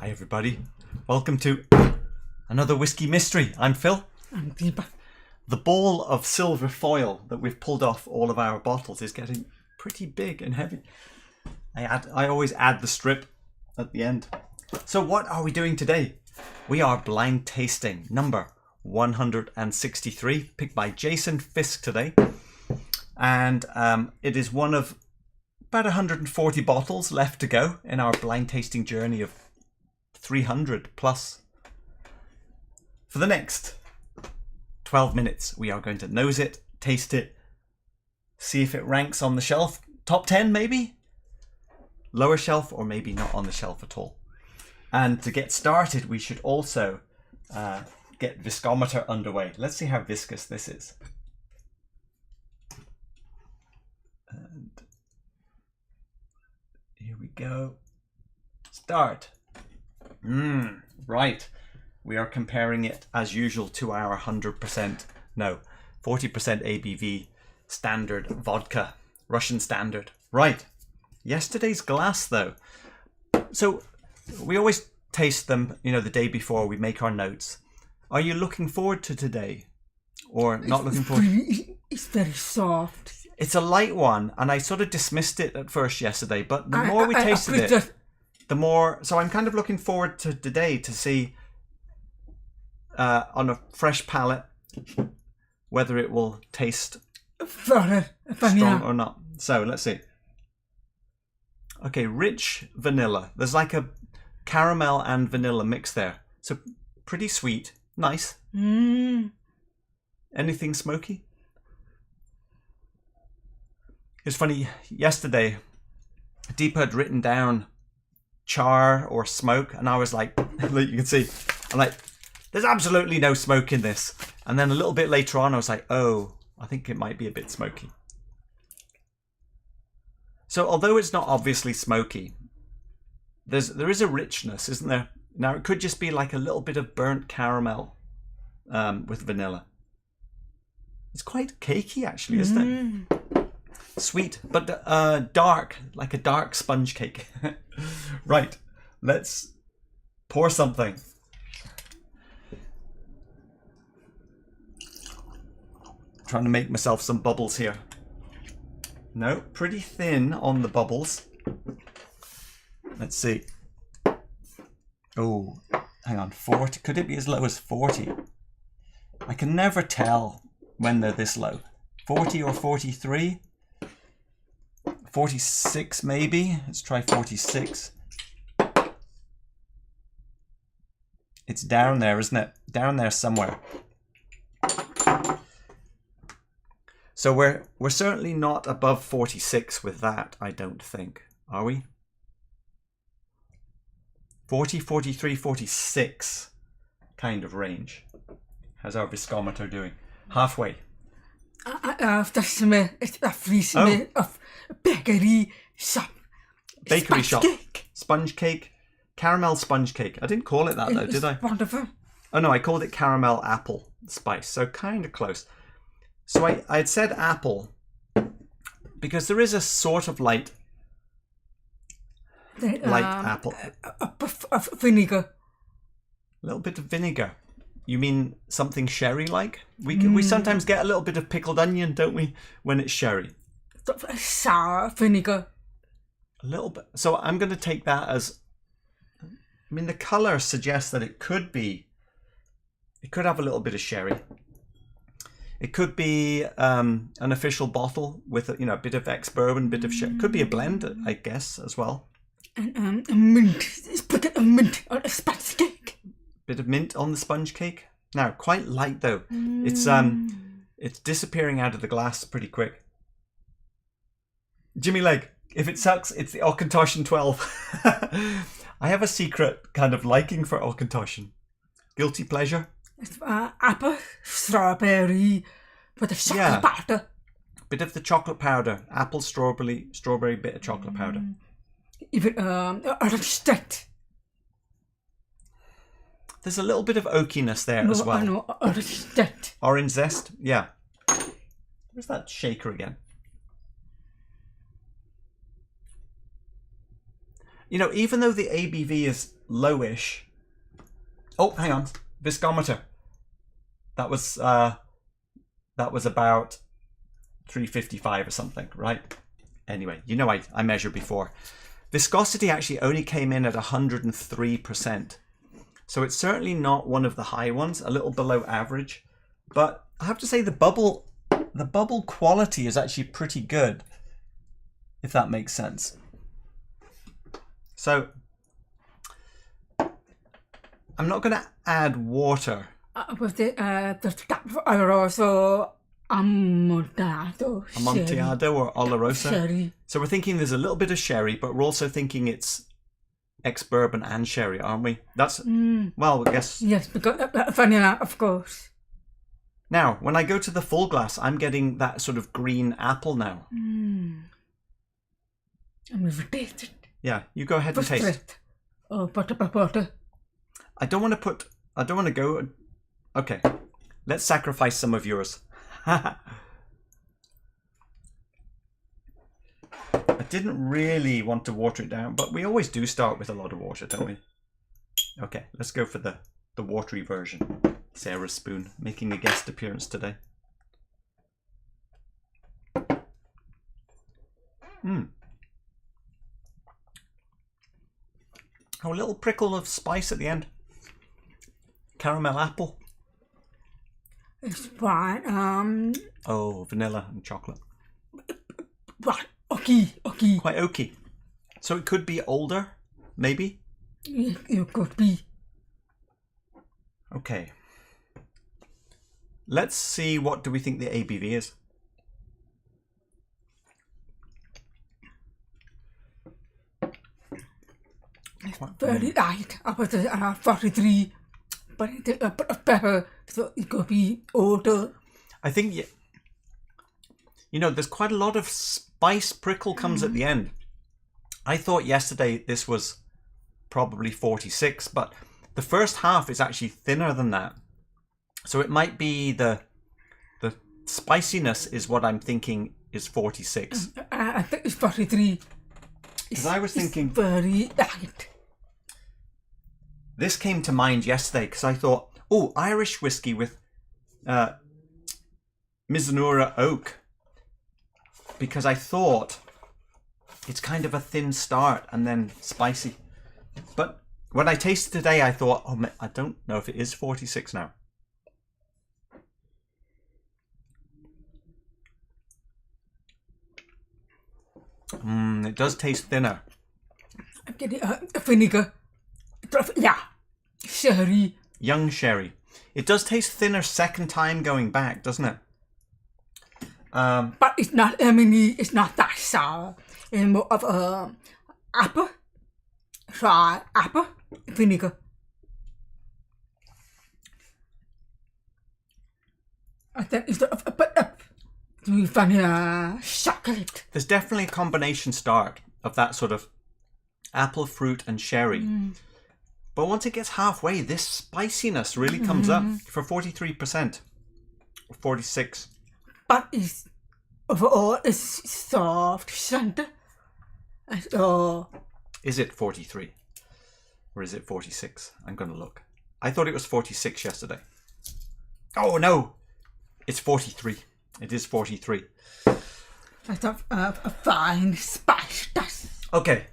Hi everybody, welcome to another whiskey mystery. I'm Phil. I'm Deepa. The ball of silver foil that we've pulled off all of our bottles is getting pretty big and heavy. I always add the strip at the end. So what are we doing today? We are blind tasting number 163, picked by Jason Fisk today. And it is one of about 140 bottles left to go in our blind tasting journey of 300 plus. For the next 12 minutes, we are going to nose it, taste it, see if it ranks on the shelf. Top 10 maybe? Lower shelf, or maybe not on the shelf at all. And to get started, we should also get viscometer underway. Let's see how viscous this is. And here we go. Start. Right. We are comparing it as usual to our 40% ABV standard vodka, Russian standard. Right. Yesterday's glass though. So we always taste them, the day before we make our notes. Are you looking forward to today? Or not looking forward? It's very soft. It's a light one, and I sort of dismissed it at first yesterday, but the more we tasted it, the more... So I'm kind of looking forward to today to see on a fresh palate whether it will taste strong or not. So let's see. Okay, rich vanilla. There's like a caramel and vanilla mix there. So pretty sweet. Nice. Anything smoky? It's funny, yesterday Deepa had written down char or smoke, and I was like, you can see, I'm like, there's absolutely no smoke in this. And then a little bit later on I was like, oh, I think it might be a bit smoky. So although it's not obviously smoky, there is a richness, isn't there? Now it could just be like a little bit of burnt caramel with vanilla. It's quite cakey actually, isn't it? Sweet, but dark, like a dark sponge cake. Right, let's pour something. Trying to make myself some bubbles here. No, pretty thin on the bubbles. Let's see. Oh, hang on, 40. Could it be as low as 40? I can never tell when they're this low. 40 or 43? 46 maybe. Let's try 46. It's down there, isn't it? Down there somewhere. So we're certainly not above 46 with that, I don't think. Are we? 40, 43, 46 kind of range. How's our viscometer doing? Halfway. It's a freezing of bakery shop. Bakery shop. Sponge cake. Caramel sponge cake. I didn't call it that though, did I? Wonderful. Oh no, I called it caramel apple spice. So kind of close. So I had said apple because there is a sort of light apple. Of vinegar. A little bit of vinegar. You mean something sherry-like? We sometimes get a little bit of pickled onion, don't we, when it's sherry? Sour vinegar. A little bit. So I'm going to take that as... I mean, the colour suggests that it could have a little bit of sherry. It could be an official bottle with a bit of ex-bourbon, bit of sherry. It could be a blend, I guess, as well. And mint. Let's put a mint on a sponge cake. Bit of mint on the sponge cake. Now, quite light though. It's disappearing out of the glass pretty quick. Jimmy Leg, if it sucks, it's the Auchentoshan 12. I have a secret kind of liking for Auchentoshan. Guilty pleasure. It's apple, strawberry, with a chocolate powder. Bit of the chocolate powder. Apple, strawberry, bit of chocolate powder. Even orange zest. There's a little bit of oakiness there as well. No, orange zest. Orange zest, yeah. Where's that shaker again? Even though the ABV is lowish. Oh, hang on. Viscometer. That was about 355 or something, right? Anyway, you know I measured before. Viscosity actually only came in at 103%. So it's certainly not one of the high ones, a little below average. But I have to say the bubble quality is actually pretty good, if that makes sense. So I'm not going to add water. With the also Amontillado or Oloroso. Sherry. So we're thinking there's a little bit of sherry, but we're also thinking it's ex-bourbon and sherry, aren't we? That's, well, I guess. Yes, because vanilla, of course. Now, when I go to the full glass, I'm getting that sort of green apple now. I'm going to taste it. Yeah, you go ahead and taste it. Oh, butter. I don't want to go. Okay, let's sacrifice some of yours. I didn't really want to water it down, but we always do start with a lot of water, don't we? Okay, let's go for the watery version. Sarah's spoon, making a guest appearance today. Oh, a little prickle of spice at the end. Caramel apple. It's fine. Oh, vanilla and chocolate. Okay. Quite oaky. So it could be older, maybe? It could be. Okay. Let's see, what do we think the ABV is? It's very light. I was 43, but it's a bit of pepper, so it could be older. I think, you know, there's quite a lot of spice prickle comes at the end. I thought yesterday this was probably 46, but the first half is actually thinner than that. So it might be the spiciness is what I'm thinking is 46. I think it's 43. Because I was thinking... very light. This came to mind yesterday because I thought, oh, Irish whiskey with Mizunura oak. Because I thought it's kind of a thin start and then spicy. But when I tasted today, I thought, oh, I don't know if it is 46 now. It does taste thinner. I'm getting vinegar. Yeah, sherry. Young sherry. It does taste thinner second time going back, doesn't it? But it's not, it's not that sour. It's more of apple, dry apple, vinegar. I think it's a bit of vanilla chocolate. There's definitely a combination start of that sort of apple, fruit and sherry. But once it gets halfway, this spiciness really comes up for 43%. Or 46. But it's overall it's soft center. Is it 43? Or is it 46? I'm going to look. I thought it was 46 yesterday. Oh no! It's 43. It is 43. I thought a fine spice. Okay.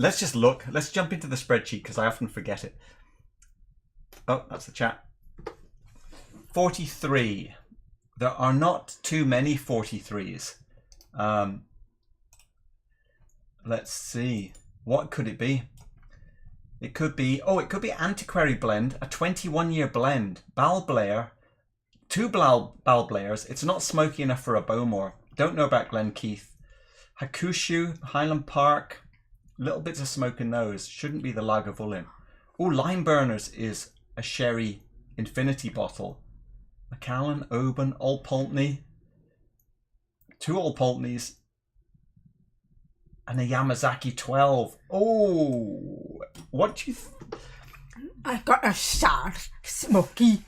Let's just look. Let's jump into the spreadsheet because I often forget it. Oh, that's the chat. 43. There are not too many 43s. Let's see. What could it be? It could be, it could be Antiquary blend, a 21-year blend. Balblair, 2 Balblairs. It's not smoky enough for a Bowmore. Don't know about Glenkeith. Hakushu, Highland Park. Little bits of smoke in those. Shouldn't be the Lagavulin. Oh, Lime Burners is a sherry infinity bottle. Macallan, Oban, Old Pulteney. 2 Old Pulteneys. And a Yamazaki 12. Oh, what do you I got a sour, smoky.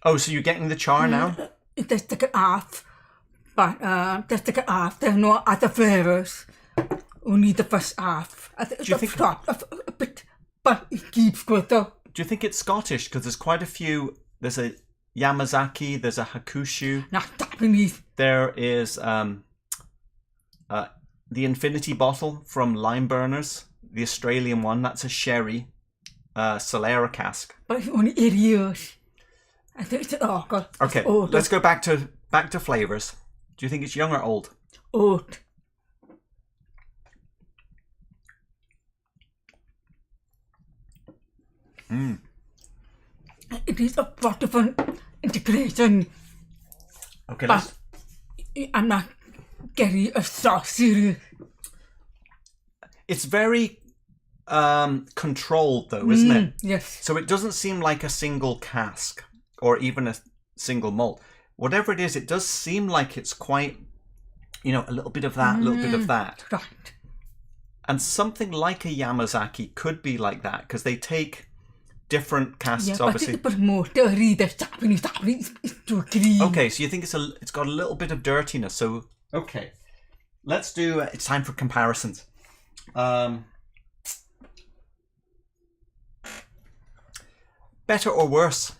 Oh, so you're getting the char now? Just take it off. But just take it off. There's no other flavors. only the first half. I think Do you the think- top a bit, but it keeps good though. Do you think it's Scottish? Because there's quite a few. There's a Yamazaki. There's a Hakushu. Not Japanese. There is the Infinity bottle from Lime Burners, the Australian one. That's a sherry, Solera cask. But it's only 8 years. I think it's God. Okay, old. let's go back to flavors. Do you think it's young or old? Old. It is a lot of an integration, Okay, but I'm not getting a saucy. it's very controlled though, isn't it? Yes. So it doesn't seem like a single cask or even a single malt. Whatever it is, it does seem like it's quite, a little bit of that, a little bit of that. Right. And something like a Yamazaki could be like that because they take different casks, Yeah, obviously. but more dirty. The Japanese is too clean. Okay, so you think it's got a little bit of dirtiness. So okay, let's do. It's time for comparisons. Better or worse?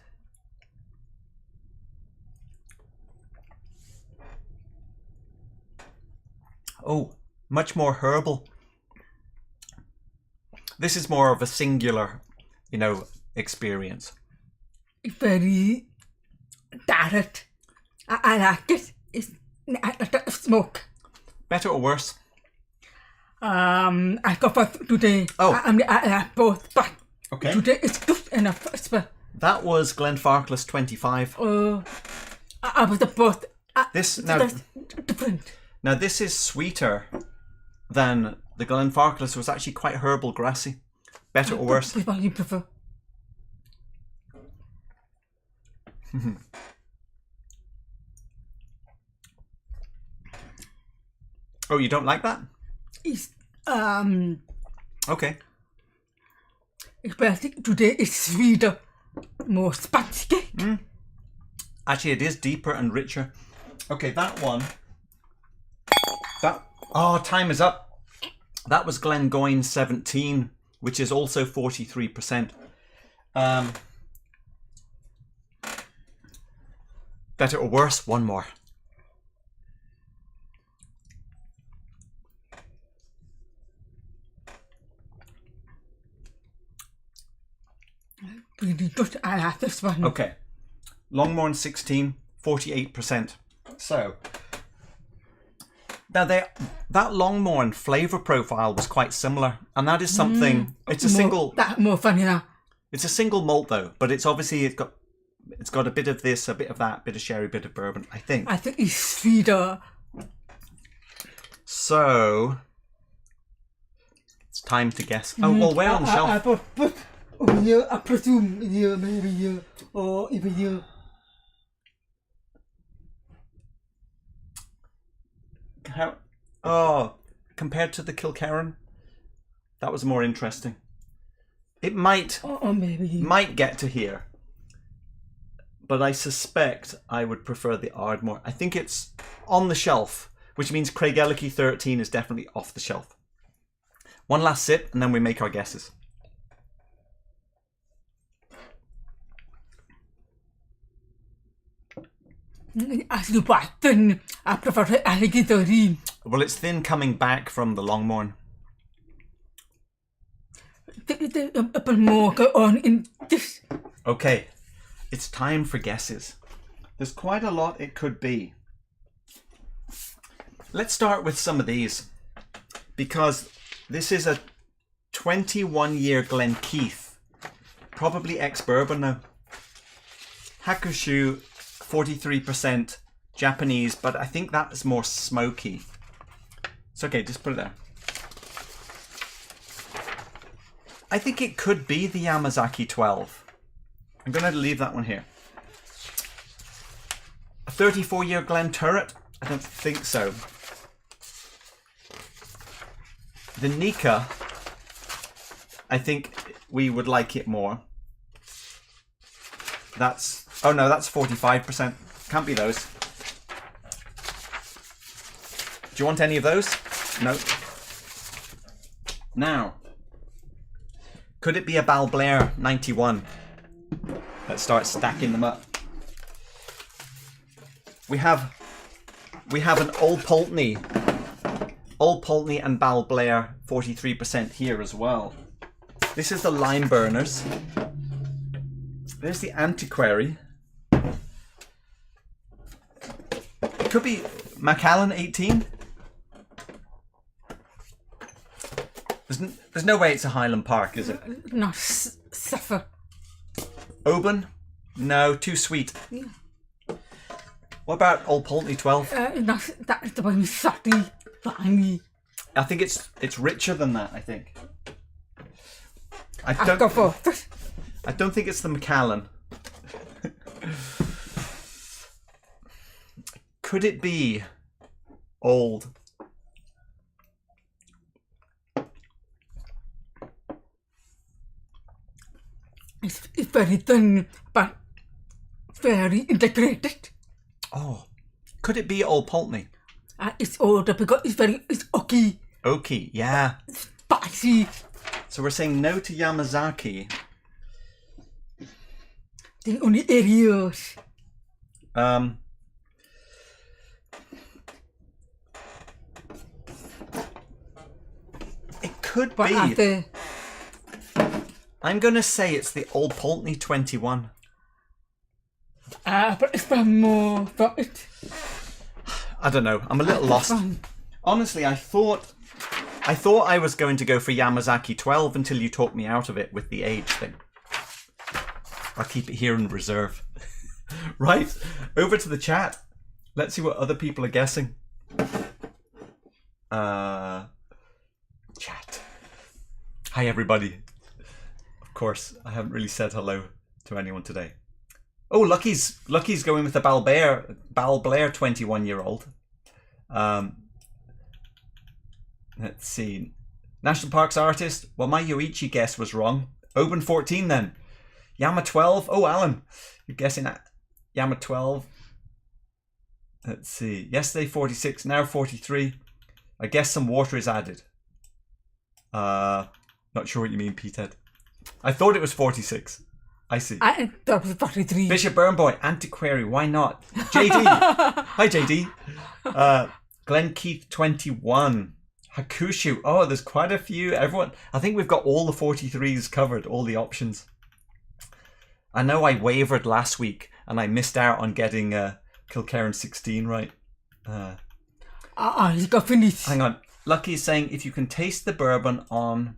Oh, much more herbal. This is more of a singular, experience. Very direct. I like it. It's not smoke. Better or worse? I go for today. Oh. I like both, but Okay. today it's good enough. That was Glenfarclas 25. I was the both. This That's different. Now this is sweeter than the Glenfarclas. Was actually quite herbal, grassy. Better or worse? Which one you prefer? Oh, you don't like that? It's Okay. especially today it's sweeter, more spicy. Actually, it is deeper and richer. Okay, that one. Time is up. That was Glengoyne 17, which is also 43%. Better or worse? One more. Really good. I like this one. Okay. Longmorn 16, 48%. So, now that Longmorn flavour profile was quite similar, and that is something. It's a single. That more funny now. It's a single malt though, but it's obviously it's got a bit of this, a bit of that, bit of sherry, bit of bourbon. I think. I think it's sweeter. So it's time to guess. Oh well, where on the shelf? I put over here. I presume here, maybe here, or even here. Compared to the Kilkerran, that was more interesting. It might Or maybe here. might get to here, but I suspect I would prefer the Ardmore. I think it's on the shelf, which means Craigellachie 13 is definitely off the shelf. One last sip, and then we make our guesses. As you button, I prefer the alligator. Well, it's thin coming back from the Longmorn. A bit more go on in this. Okay, it's time for guesses. There's quite a lot it could be. Let's start with some of these, because this is a 21-year Glenkeith, probably ex-Bourbon now. Hakushu, 43% Japanese, but I think that is more smoky. It's okay, just put it there. I think it could be the Yamazaki 12. I'm going to leave that one here. A 34-year Glen Turret? I don't think so. The Nika, I think we would like it more. That's 45%. Can't be those. Do you want any of those? No. Now, could it be a Balblair 91? Let's start stacking them up. We have an Old Pulteney and Balblair 43% here as well. This is the Lime Burners. There's the Antiquary. It could be Macallan 18. There's no way it's a Highland Park, is it? Not suffer. Oban? No, too sweet. Yeah. What about Old Pulteney 12? That's the one salty, viney. I think it's richer than that, I think. I Go for it. I don't think it's the Macallan. Could it be old? It's very thin, but very integrated. Oh, could it be Old Pulteney? It's older because it's oaky. Oaky, yeah. Spicy. So we're saying no to Yamazaki. The only areas. It could But be. I'm going to say it's the Old Pulteney 21. But it's more for it. I don't know. I'm a little lost. Honestly, I thought I was going to go for Yamazaki 12 until you talked me out of it with the age thing. I'll keep it here in reserve. Right, over to the chat. Let's see what other people are guessing. Chat. Hi, everybody. Of course, I haven't really said hello to anyone today. Oh, Lucky's going with the Balblair 21-year-old. Let's see. National Parks artist. Well, my Yoichi guess was wrong. Oban 14 then. Yama 12. Oh, Alan, you're guessing at Yama 12. Let's see. Yesterday 46, now 43. I guess some water is added. Not sure what you mean, Petehead. I thought it was 46. I see. That was 43. Bishop Burnboy, Antiquary, why not? JD. Hi, JD. Glen Keith 21. Hakushu. Oh, there's quite a few. Everyone. I think we've got all the 43s covered, all the options. I know I wavered last week and I missed out on getting Kilkerran 16 right. He's got finished. Hang on. Lucky is saying if you can taste the bourbon on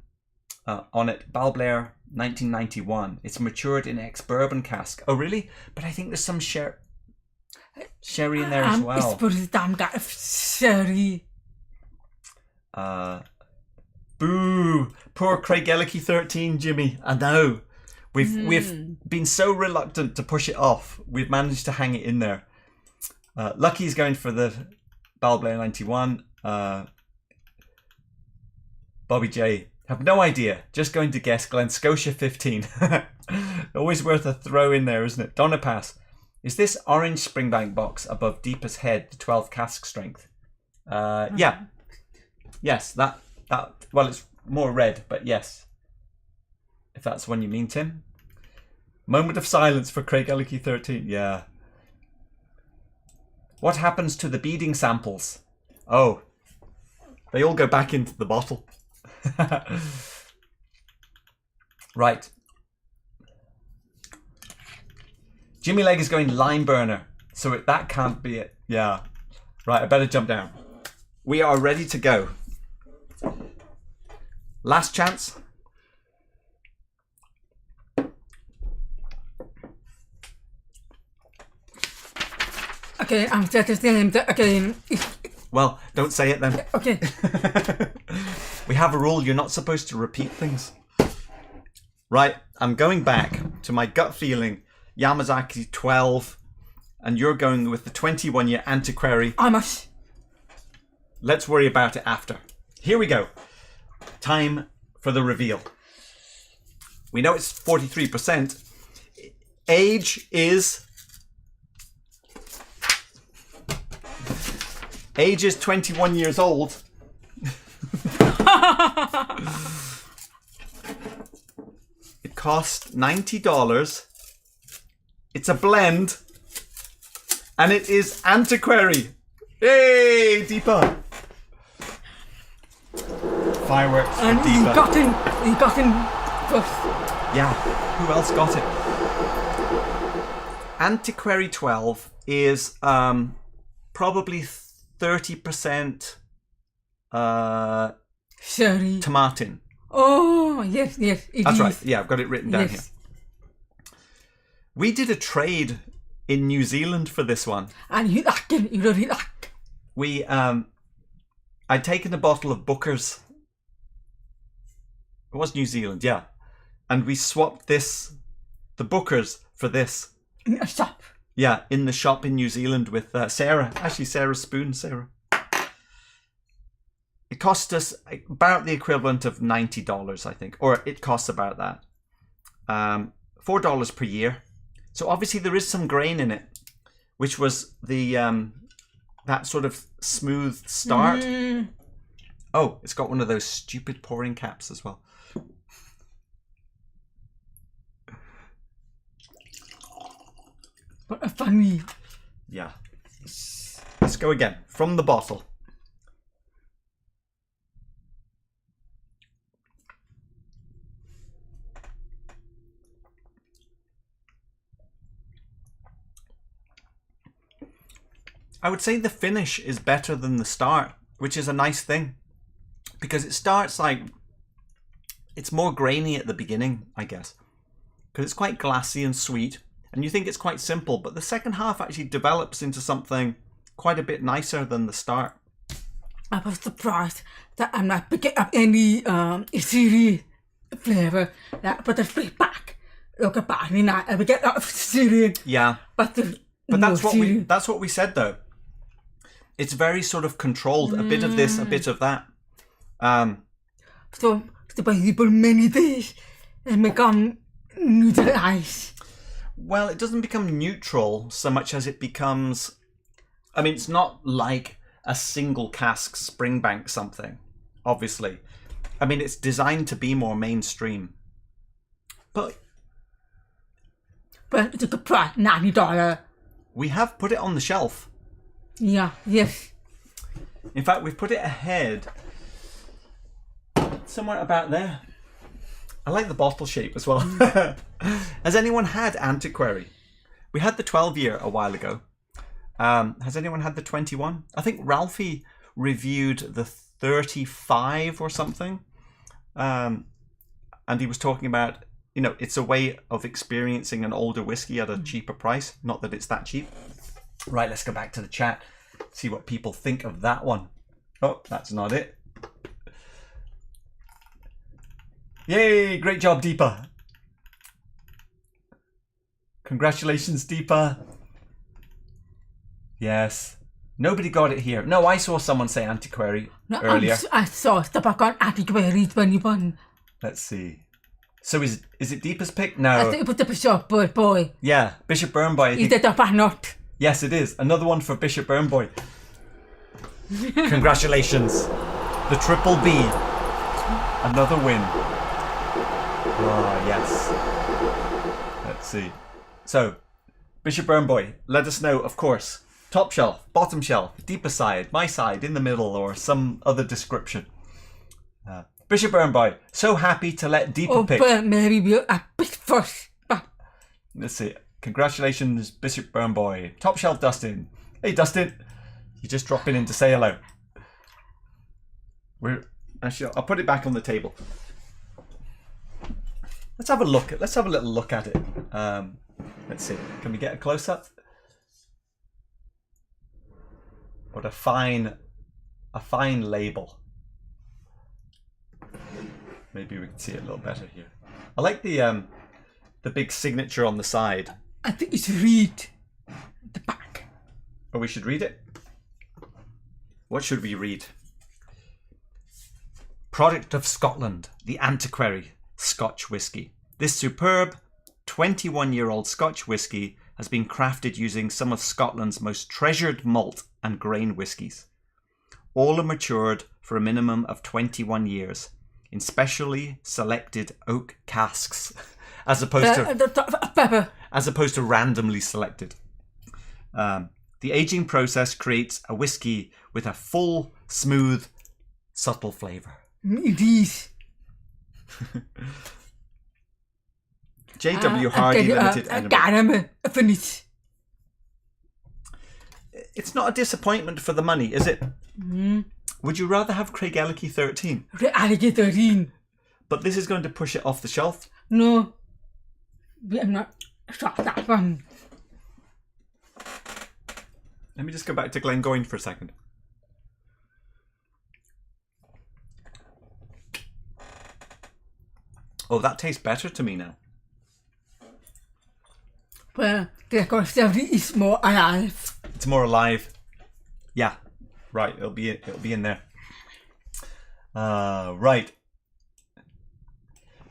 it, Balblair 1991. It's matured in ex-bourbon cask. Oh, really? But I think there's some sherry in there as well. It's damn got sherry. Boo! Poor Craig Ellicky 13, Jimmy. I know. We've been so reluctant to push it off. We've managed to hang it in there. Lucky's going for the Balblair 91. Bobby J. Have no idea. Just going to guess Glen Scotia 15. Always worth a throw in there, isn't it? Donna Pass. Is this orange Springbank box above Deepest Head the 12 cask strength? Yeah. Yes, that. Well, it's more red, but yes. If that's the one you mean, Tim. Moment of silence for Craig Ellicky 13. Yeah. What happens to the beading samples? Oh. They all go back into the bottle. Right. Jimmy Leg is going lime burner. So that can't be it. Yeah. Right, I better jump down. We are ready to go. Last chance. Okay, I'm just telling him again. Well, don't say it then. Okay. We have a rule, you're not supposed to repeat things. Right, I'm going back to my gut feeling. Yamazaki 12, and you're going with the 21-year Antiquary. I must. Let's worry about it after. Here we go. Time for the reveal. We know it's 43%. Age is 21 years old. cost $90. It's a blend. And it is Antiquary. Yay, Deepa. Fireworks for And he Deepa. got in first. Yeah, who else got it? Antiquary 12 is probably 30% Sorry. Tomatin. Oh, yes, it That's is. right. Yeah, I've got it written down here. Yes. We did a trade in New Zealand for this one. And you really like. We I'd taken a bottle of Booker's. It was New Zealand, yeah. And we swapped the Booker's for this. In a shop. Yeah, in the shop in New Zealand with Sarah. Actually, Sarah Spoon, Sarah. It cost us about the equivalent of $90, I think. Or it costs about that. $4 per year. So obviously there is some grain in it, which was the that sort of smooth start. Oh, it's got one of those stupid pouring caps as well. What a funny. Yeah. Let's go again. From the bottle. I would say the finish is better than the start, which is a nice thing. Because it starts like... It's more grainy at the beginning, I guess. Because it's quite glassy and sweet. And you think it's quite simple, but the second half actually develops into something quite a bit nicer than the start. I was surprised that I'm not picking up any cereal flavour. But the feedback, look at me now, I would get out of cereal. Yeah. But that's what we said though. It's very sort of controlled. A bit of this, a bit of that. So possible many days and become neutralized. Well, it doesn't become neutral so much as it becomes... I mean, it's not like a single cask Springbank something, obviously. I mean, it's designed to be more mainstream. But it's a good price, $90. We have put it on the shelf. Yeah, yes. In fact, we've put it ahead. Somewhere about there. I like the bottle shape as well. Has anyone had Antiquary? We had the 12-year a while ago. Has anyone had the 21? I think Ralphie reviewed the 35 or something. And he was talking about, you know, it's a way of experiencing an older whiskey at a cheaper price. Not that it's that cheap. Right, let's go back to the chat. See what people think of that one. Oh, that's not it. Yay, great job, Deepa. Congratulations, Deepa. Yes. Nobody got it here. No, I saw someone say Antiquary earlier. I saw stuff on Antiquary 21. Let's see. So is it Deepa's pick? No. I think it was the Bishop Boy. Yeah, Bishop Burnboy. He did up or not. Yes, it is. Another one for Bishop Burnboy. Congratulations. The Triple B. Another win. Oh, yes. Let's see. So, Bishop Burnboy, let us know, of course. Top shelf, bottom shelf, deeper side, my side, in the middle, or some other description. Bishop Burnboy, so happy to let Deepa pick. But maybe we'll pick first. Let's see. Congratulations, Bishop Burnboy. Top shelf, Dustin. Hey, Dustin. You're just dropping in to say hello. Actually, I'll put it back on the table. Let's have a look. Let's have a little look at it. Let's see. Can we get a close up? What a fine label. Maybe we can see it a little better here. I like the big signature on the side. I think you should read the back. Oh, we should read it? What should we read? Product of Scotland, the Antiquary Scotch whisky. This superb 21-year-old Scotch whisky has been crafted using some of Scotland's most treasured malt and grain whiskies. All are matured for a minimum of 21 years in specially selected oak casks as opposed to pepper. as opposed to randomly selected. The aging process creates a whiskey with a full, smooth, subtle flavour. It is. J.W. Hardy Limited. Caramel finish. It's not a disappointment for the money, is it? Would you rather have Craigellachie 13? Craigellachie 13. But this is going to push it off the shelf. No. I'm not shot that one. Let me just go back to Glengoyne for a second. Oh, that tastes better to me now. Well, the conservatory is more alive. It's more alive. Yeah, right. It'll be in there. Right.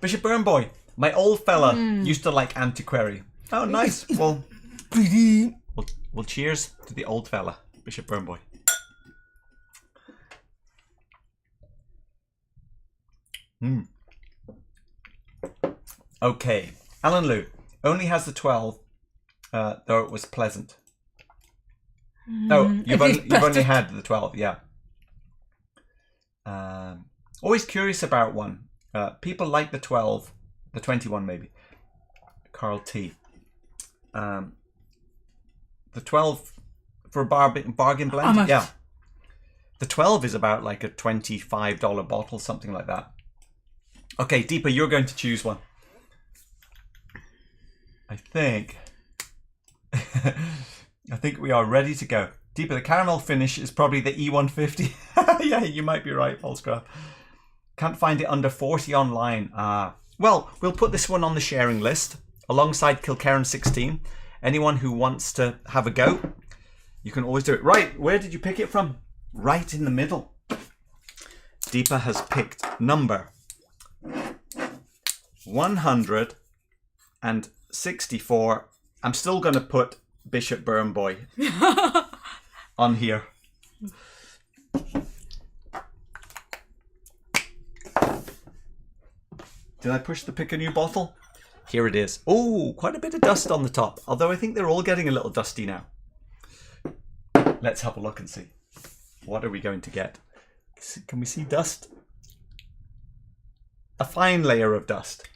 Bishop Burnboy, my old fella used to like Antiquary. Oh, nice. Well, pretty. Well, cheers to the old fella, Bishop Burnboy. Okay, Alan Lou only has the 12, though it was pleasant. No, you've only had the 12, yeah. Always curious about one. People like the 12, the 21 maybe. Carl T. The 12 for a bargain blend? Yeah. The 12 is about like a $25 bottle, something like that. Okay, Deepa, you're going to choose one. I think we are ready to go. Deepa, the caramel finish is probably the E150. Yeah, you might be right, Paulscraft. Can't find it under 40 online. Well, we'll put this one on the sharing list alongside Kilkerran 16. Anyone who wants to have a go, you can always do it. Right, where did you pick it from? Right in the middle. Deepa has picked number 164. I'm still going to put Bishop Burnboy on here. Did I push the pick a new bottle? Here it is. Oh, quite a bit of dust on the top. Although I think they're all getting a little dusty now. Let's have a look and see. What are we going to get? Can we see dust? A fine layer of dust.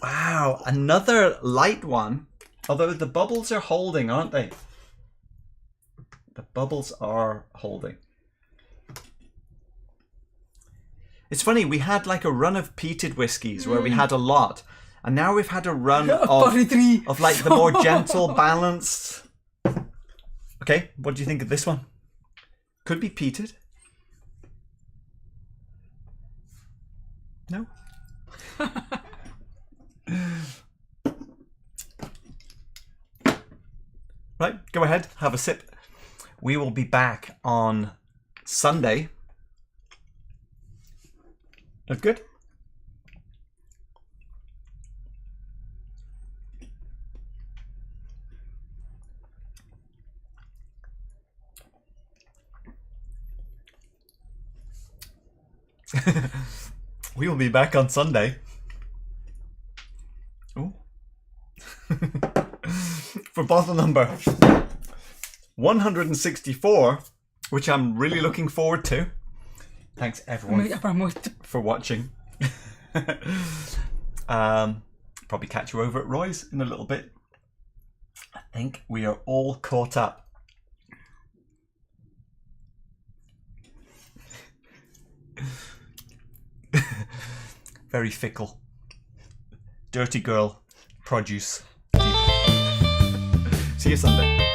Wow, another light one. Although the bubbles are holding, aren't they? The bubbles are holding. It's funny, we had like a run of peated whiskies where we had a lot. And now we've had a run of like the more gentle, balanced. Okay, what do you think of this one? Could be peated. No? Right, go ahead, have a sip. We will be back on Sunday. That's good. We will be back on Sunday. Ooh. For bottle number 164, which I'm really looking forward to. Thanks everyone for watching. Probably catch you over at Roy's in a little bit. I think we are all caught up. Very fickle. Dirty girl produce. See you Sunday.